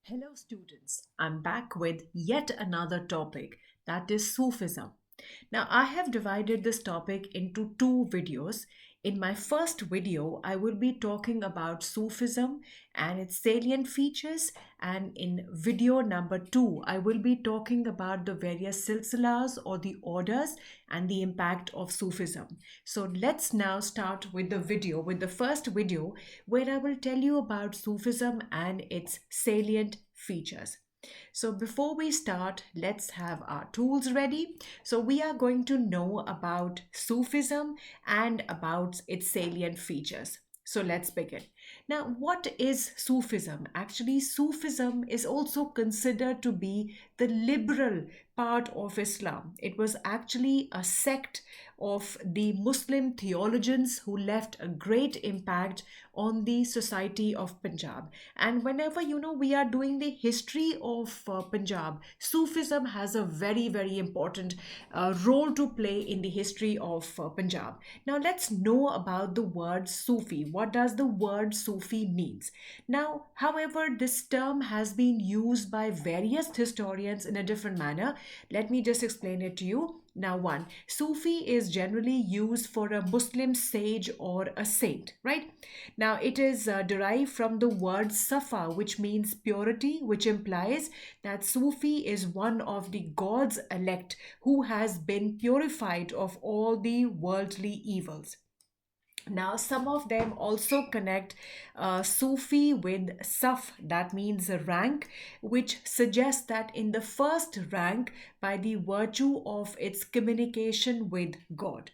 Hello, students. I'm back with yet another topic, that is Sufism. Now, I have divided this topic into two videos. In my first video, I will be talking about Sufism and its salient features, and in video number two, I will be talking about the various silsilas or the orders and the impact of Sufism. So, let's now start with the first video, where I will tell you about Sufism and its salient features. So before we start, let's have our tools ready. So we are going to know about Sufism and about its salient features. So let's begin. Now, what is Sufism? Actually, Sufism is also considered to be the liberal part of Islam. It was actually a sect of the Muslim theologians who left a great impact on the society of Punjab. And whenever we are doing the history of Punjab, Sufism has a very important role to play in the history of Punjab. Now let's know about the word Sufi. What does the word Sufi means? Now, however, this term has been used by various historians in a different manner. Let me just explain it to you. Now, one, Sufi is generally used for a Muslim sage or a saint, right? Now, it is derived from the word Safa, which means purity, which implies that Sufi is one of the God's elect who has been purified of all the worldly evils. Now, some of them also connect Sufi with Saf, that means a rank, which suggests that in the first rank by the virtue of its communication with God.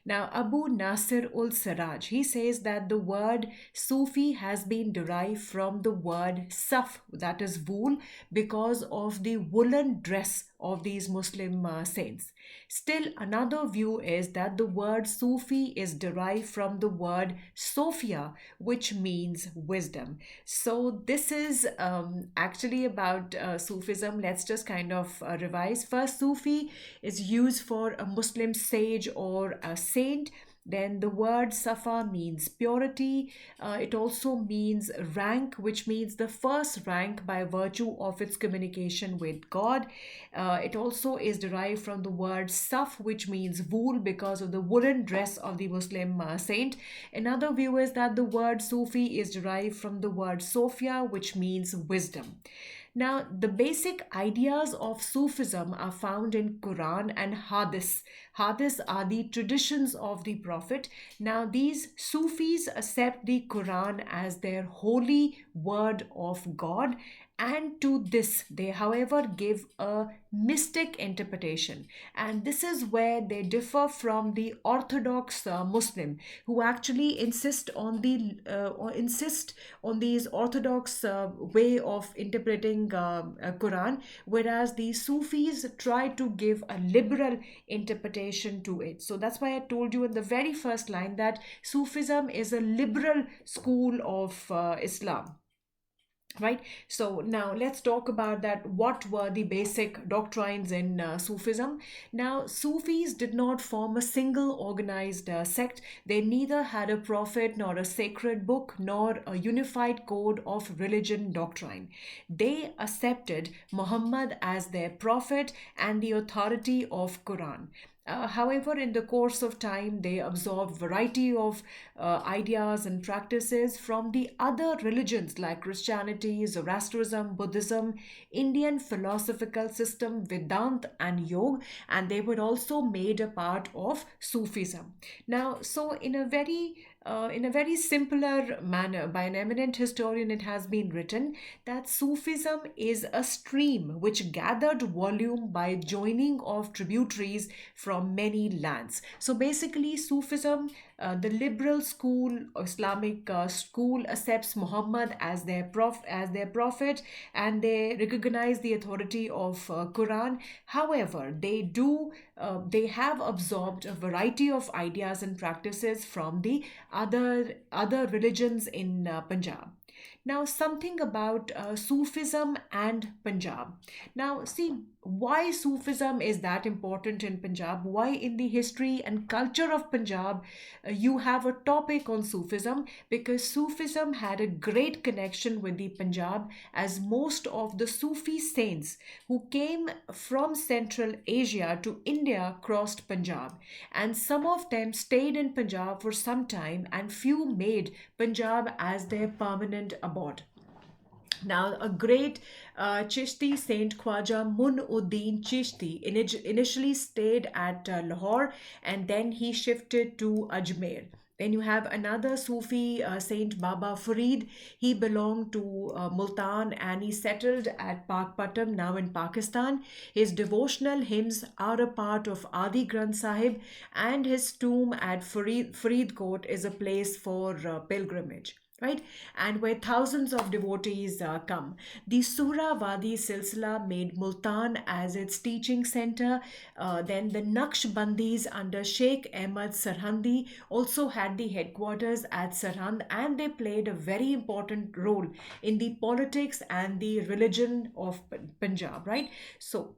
Now, Abu Nasir ul Saraj, he says that the word Sufi has been derived from the word Saf, that is wool, because of the woolen dress of these Muslim saints. Still, another view is that the word Sufi is derived from the word Sophia, which means wisdom. So, this is actually about Sufism. Let's just kind of revise. First, Sufi is used for a Muslim sage or a saint. Then the word Safa means purity. It also means rank, which means the first rank by virtue of its communication with God. It also is derived from the word Saf, which means wool because of the woolen dress of the Muslim saint. Another view is that the word Sufi is derived from the word Sophia, which means wisdom. Now, the basic ideas of Sufism are found in Quran and Hadith. Hadith are the traditions of the Prophet. Now, these Sufis accept the Quran as their holy word of God, and to this they however give a mystic interpretation, and this is where they differ from the orthodox Muslim, who actually insist on these orthodox way of interpreting Quran, whereas the Sufis try to give a liberal interpretation to it. So that's why I told you in the very first line that Sufism is a liberal school of Islam, right? So now let's talk about that. What were the basic doctrines in Sufism? Now, Sufis did not form a single organized sect. They neither had a prophet nor a sacred book nor a unified code of religion doctrine. They accepted Muhammad as their prophet and the authority of Quran. However, in the course of time, they absorbed variety of ideas and practices from the other religions like Christianity, Zoroastrianism, Buddhism, Indian philosophical system, Vedanta, and Yoga, and they were also made a part of Sufism. Now, so in a very simpler manner, by an eminent historian, it has been written that Sufism is a stream which gathered volume by joining of tributaries from many lands. So basically, Sufism, the liberal school, Islamic school, accepts Muhammad as their prophet, and they recognize the authority of Quran. However, they have absorbed a variety of ideas and practices from the other religions in Punjab. Now, something about Sufism and Punjab. Now, see why Sufism is that important in Punjab, why in the history and culture of Punjab you have a topic on Sufism, because Sufism had a great connection with the Punjab, as most of the Sufi saints who came from Central Asia to India crossed Punjab, and some of them stayed in Punjab for some time, and few made Punjab as their permanent abode. Now, a great Chishti Saint Khwaja Mun-ud-Din Chishti initially stayed at Lahore, and then he shifted to Ajmer. Then you have another Sufi Saint Baba Farid. He belonged to Multan, and he settled at Pakpatam, now in Pakistan. His devotional hymns are a part of Adi Granth Sahib, and his tomb at Faridkot is a place for pilgrimage, right? And where thousands of devotees come. The Suhrawadi Silsila made Multan as its teaching center. Then the Naqshbandis under Sheikh Ahmad Sarhandi also had the headquarters at Sarhand, and they played a very important role in the politics and the religion of Punjab, right? So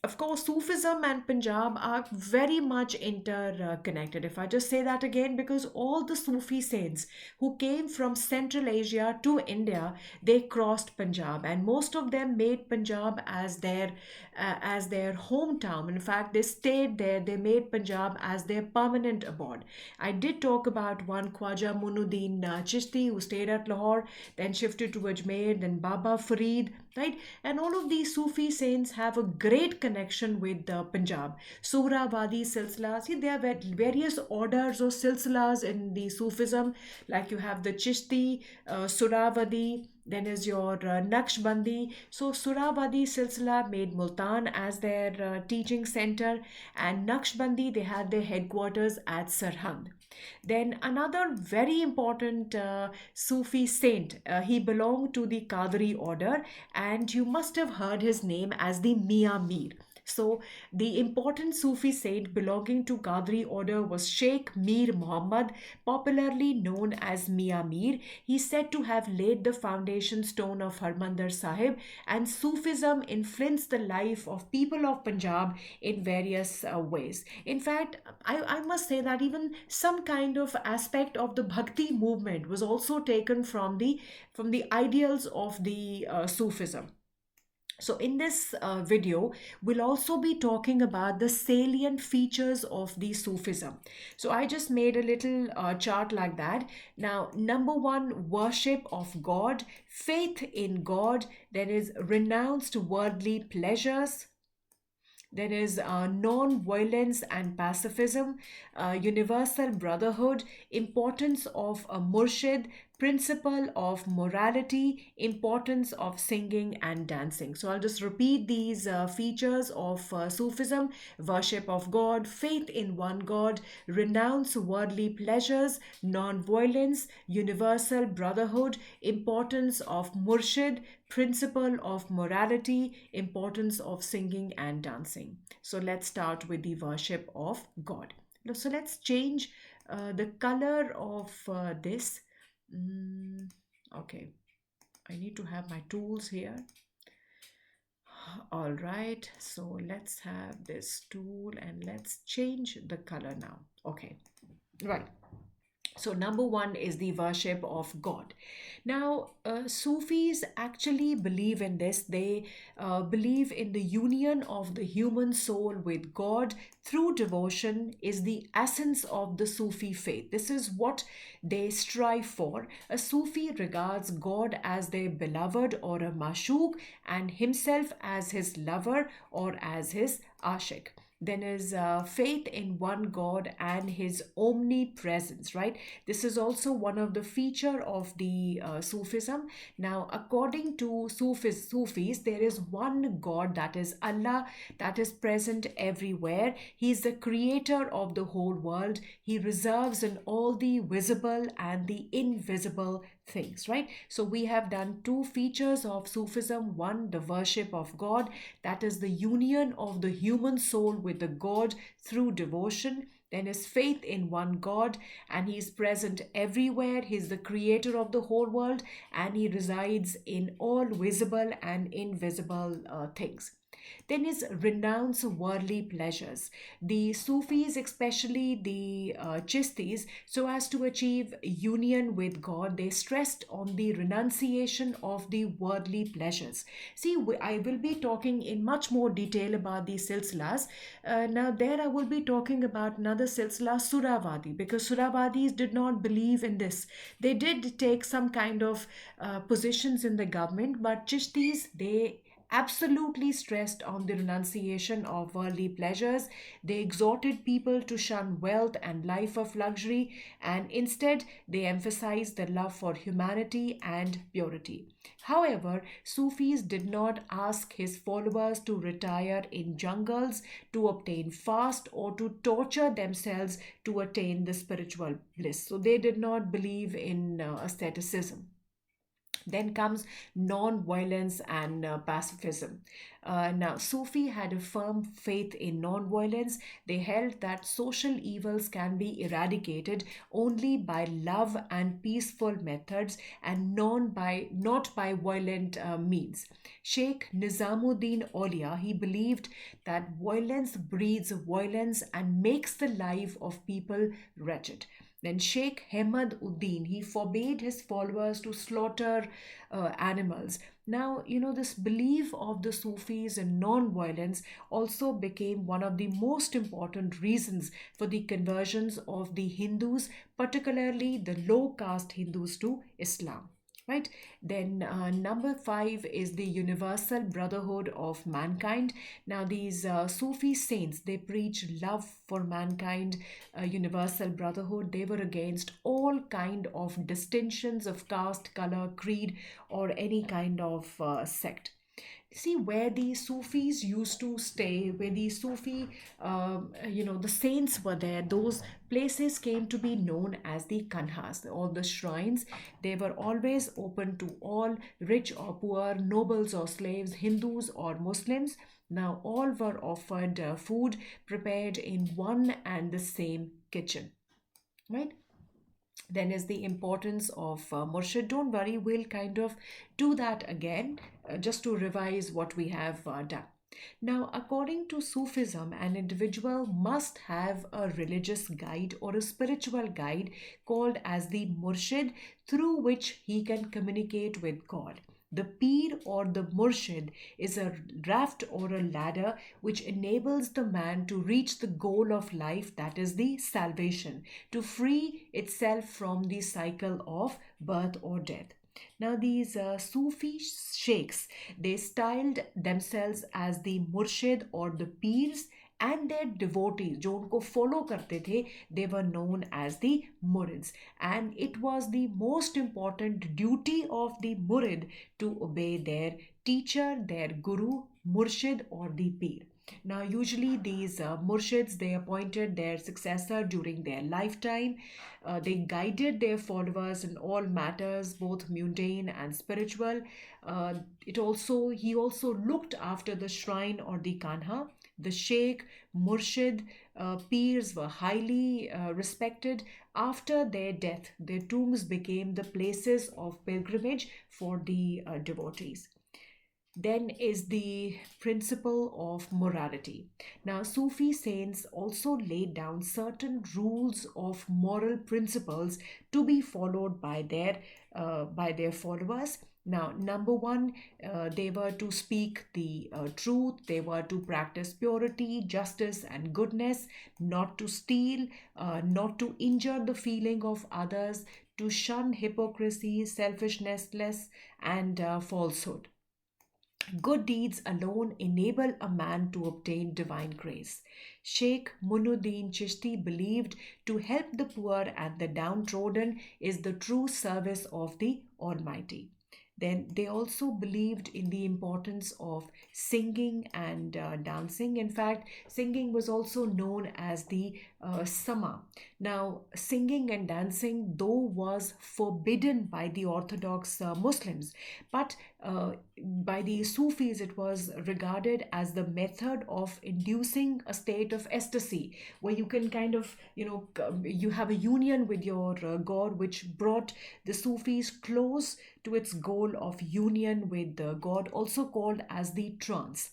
of course, Sufism and Punjab are very much interconnected. If I just say that again, because all the Sufi saints who came from Central Asia to India, they crossed Punjab, and most of them made Punjab as their hometown. In fact, they stayed there. They made Punjab as their permanent abode. I did talk about one Khwaja Munuddin Chishti who stayed at Lahore, then shifted to Ajmer, then Baba Farid, right? And all of these Sufi saints have a great connection with Punjab. Suhrawadi Silsila. See, there are various orders or silsilas in the Sufism, like you have the Chishti, Suravadi, then is your Naqshbandi. So Suravadi Silsila made Multan as their teaching center, and Naqshbandi, they had their headquarters at Sarhand. Then another very important Sufi saint, he belonged to the Qadri order, and you must have heard his name as the Mia Mir. So, the important Sufi saint belonging to Qadri order was Sheikh Mir Muhammad, popularly known as Mia Mir. He is said to have laid the foundation stone of Harmandir Sahib, and Sufism influenced the life of people of Punjab in various ways. In fact, I must say that even some kind of aspect of the Bhakti movement was also taken from the ideals of the Sufism. So in this video, we'll also be talking about the salient features of the Sufism. So I just made a little chart like that. Now, number one, worship of God, faith in God, there is renounced worldly pleasures, there is non-violence and pacifism, universal brotherhood, importance of a Murshid, principle of morality, importance of singing and dancing. So I'll just repeat these features of Sufism: worship of God, faith in one God, renounce worldly pleasures, non-violence, universal brotherhood, importance of Murshid, principle of morality, importance of singing and dancing. So let's start with the worship of God. So let's change the color of this. Okay, I need to have my tools here. All right, so let's have this tool and let's change the color now. Okay, right. So number one is the worship of God. Now, Sufis actually believe in this. They believe in the union of the human soul with God through devotion is the essence of the Sufi faith. This is what they strive for. A Sufi regards God as their beloved or a mashuk, and himself as his lover or as his ashik. Then is faith in one God and his omnipresence, right? This is also one of the feature of the Sufism. Now, according to Sufis, there is one God, that is Allah, that is present everywhere. He is the creator of the whole world. He reserves in all the visible and the invisible things, right? So we have done two features of Sufism. One, the worship of God, that is the union of the human soul with the God through devotion. Then is faith in one God, and he is present everywhere. He is the creator of the whole world, and he resides in all visible and invisible things. Then is renounce worldly pleasures. The Sufis, especially the Chistis, so as to achieve union with God, they stressed on the renunciation of the worldly pleasures. See, I will be talking in much more detail about the silsilas. Now, there I will be talking about another silsila, Suravadi, because Suravadis did not believe in this. They did take some kind of positions in the government, but Chishtis, they absolutely stressed on the renunciation of worldly pleasures. They exhorted people to shun wealth and life of luxury, and instead they emphasized the love for humanity and purity. However, Sufis did not ask his followers to retire in jungles to obtain fast or to torture themselves to attain the spiritual bliss. So they did not believe in asceticism. Then comes non-violence and pacifism. Now, Sufi had a firm faith in non-violence. They held that social evils can be eradicated only by love and peaceful methods, and not by violent means. Sheikh Nizamuddin Aulia, he believed that violence breeds violence and makes the life of people wretched. Then Sheikh Hemad Uddin, he forbade his followers to slaughter animals. Now, this belief of the Sufis in non-violence also became one of the most important reasons for the conversions of the Hindus, particularly the low caste Hindus, to Islam. Right. Then number five is the universal brotherhood of mankind. Now these Sufi saints, they preach love for mankind, universal brotherhood. They were against all kind of distinctions of caste, color, creed, or any kind of sect. See, where the Sufis used to stay, where the Sufi, the saints were there, those places came to be known as the kanhas, all the shrines. They were always open to all, rich or poor, nobles or slaves, Hindus or Muslims. Now all were offered food prepared in one and the same kitchen, right? Then is the importance of Murshid. Don't worry, we'll kind of do that again, just to revise what we have done. Now, according to Sufism, an individual must have a religious guide or a spiritual guide called as the Murshid, through which he can communicate with God. The Peer or the Murshid is a raft or a ladder which enables the man to reach the goal of life, that is the salvation, to free itself from the cycle of birth or death. Now, these Sufi sheikhs, they styled themselves as the Murshid or the Peers, and their devotees जो उनको follow करते थे, they were known as the murids, and it was the most important duty of the murid to obey their teacher, their guru, murshid, or the peer. Now, usually these murshids, they appointed their successor during their lifetime. They guided their followers in all matters, both mundane and spiritual. He also looked after the shrine or the kanha. The sheikh, murshid, peers were highly respected. After their death, their tombs became the places of pilgrimage for the devotees. Then is the principle of morality. Now, Sufi saints also laid down certain rules of moral principles to be followed by their followers. Now, number one, they were to speak the truth, they were to practice purity, justice, and goodness, not to steal, not to injure the feeling of others, to shun hypocrisy, selfishness, and falsehood. Good deeds alone enable a man to obtain divine grace. Sheikh Munuddin Chishti believed to help the poor and the downtrodden is the true service of the Almighty. Then they also believed in the importance of singing and dancing. In fact, singing was also known as the sama. Now, singing and dancing, though, was forbidden by the Orthodox Muslims, but by the Sufis, it was regarded as the method of inducing a state of ecstasy, where you can kind of, you have a union with your God, which brought the Sufis close to its goal of union with God, also called as the trance.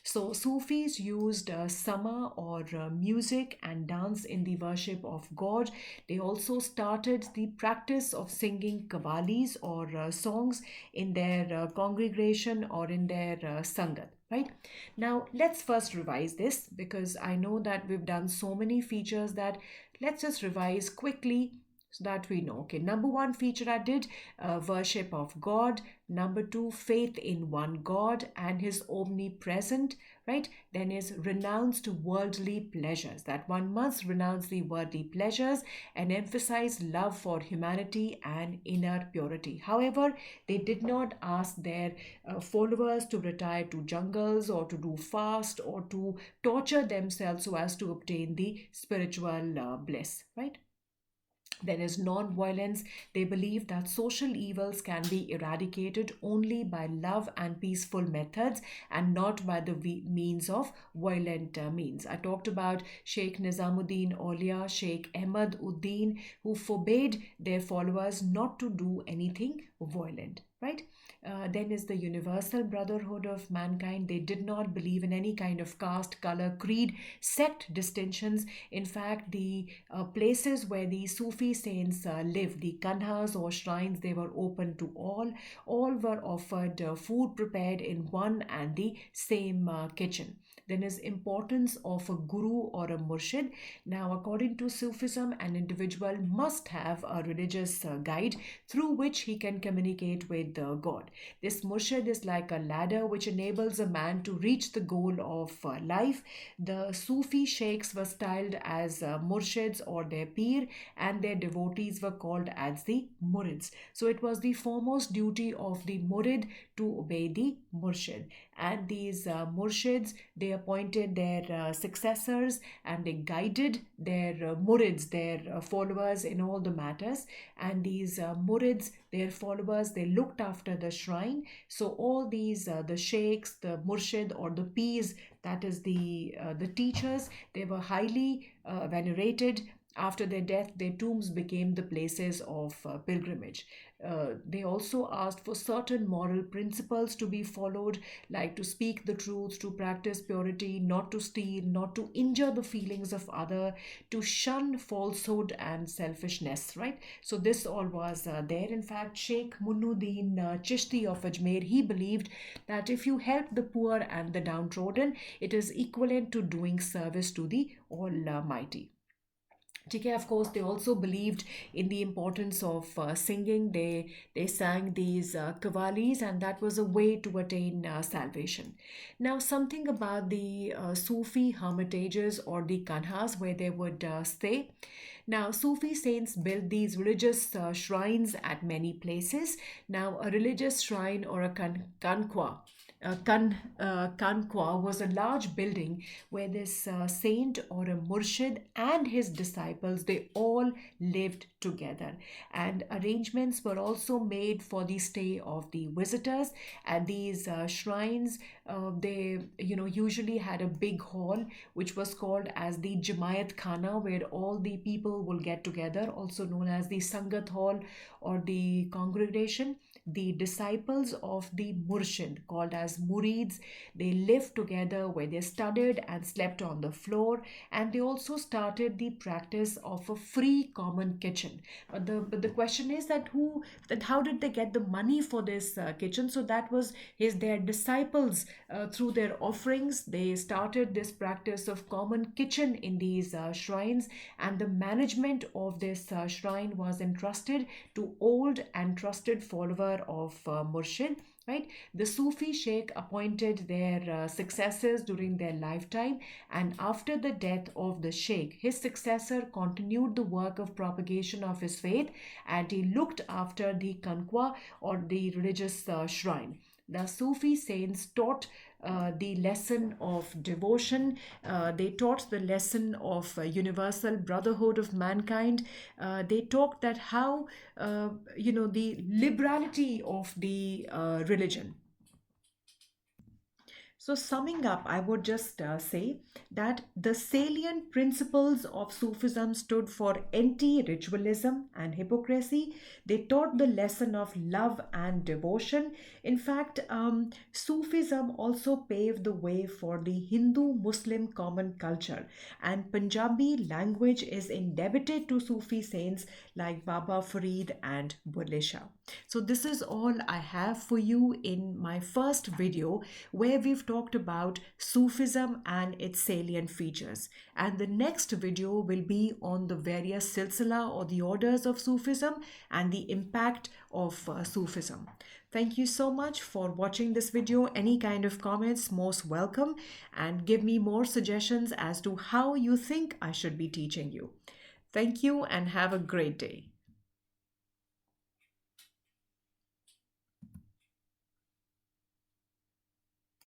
So, Sufis used sama or music and dance in the worship of God. They also started the practice of singing qawwalis or songs in their congregation or in their sangat. Right now, let's first revise this because I know that we've done so many features that let's just revise quickly so that we know. Okay, number one feature I did worship of God. Number two, faith in one God and his omnipresent, right? Then is renounced worldly pleasures, that one must renounce the worldly pleasures and emphasize love for humanity and inner purity. However, they did not ask their followers to retire to jungles or to do fast or to torture themselves so as to obtain the spiritual bliss, right? There is non-violence. They believe that social evils can be eradicated only by love and peaceful methods and not by the means of violent means. I talked about Sheikh Nizamuddin Aulia, Sheikh Ahmad Uddin, who forbade their followers not to do anything violent, right? Then is the universal brotherhood of mankind. They did not believe in any kind of caste, color, creed, sect distinctions. In fact, the places where the Sufi saints lived, the kanhas or shrines, they were open to all. All were offered food prepared in one and the same kitchen. Then is importance of a guru or a murshid. Now, according to Sufism, an individual must have a religious guide through which he can communicate with God. This murshid is like a ladder which enables a man to reach the goal of life. The Sufi sheikhs were styled as murshids or their peer, and their devotees were called as the murids. So it was the foremost duty of the murid to obey the murshid. And these murshids, they appointed their successors and they guided their murids, their followers in all the matters. And these murids, their followers, they looked after the shrine. So all these, the sheikhs, the murshid or the peers, that is the teachers, they were highly venerated. After their death, their tombs became the places of pilgrimage. They also asked for certain moral principles to be followed, like to speak the truth, to practice purity, not to steal, not to injure the feelings of other, to shun falsehood and selfishness, right? So this all was there. In fact, Sheikh Munuddin Chishti of Ajmer, he believed that if you help the poor and the downtrodden, it is equivalent to doing service to the Almighty. Okay, of course, they also believed in the importance of singing. They sang these qawwalis, and that was a way to attain salvation. Now, something about the Sufi hermitages or the kanhas where they would stay. Now, Sufi saints built these religious shrines at many places. Now, a religious shrine or a kanqua. Kanqua was a large building where this saint or a murshid and his disciples, they all lived together, and arrangements were also made for the stay of the visitors at these shrines. They usually had a big hall which was called as the Jamayat Khana, where all the people will get together, also known as the Sangat Hall or the congregation. The disciples of the Murshid, called as Murids, they lived together where they studied and slept on the floor, and they also started the practice of a free common kitchen. But the question is that how did they get the money for this kitchen? So that was their disciples through their offerings. They started this practice of common kitchen in these shrines, and the management of this shrine was entrusted to old and trusted follower of Murshid, right? The Sufi sheikh appointed their successors during their lifetime, and after the death of the sheikh, his successor continued the work of propagation of his faith, and he looked after the kanqua or the religious shrine. The Sufi saints taught the lesson of devotion. They taught the lesson of universal brotherhood of mankind. They talked that how the liberality of the religion. So, summing up, I would just say that the salient principles of Sufism stood for anti ritualism and hypocrisy. They taught the lesson of love and devotion. In fact, Sufism also paved the way for the Hindu Muslim common culture, and Punjabi language is indebted to Sufi saints like Baba Farid and Bulleh Shah. So, this is all I have for you in my first video where we've talked about Sufism and its salient features. And the next video will be on the various silsila or the orders of Sufism and the impact of Sufism. Thank you so much for watching this video. Any kind of comments, most welcome, and give me more suggestions as to how you think I should be teaching you. Thank you and have a great day.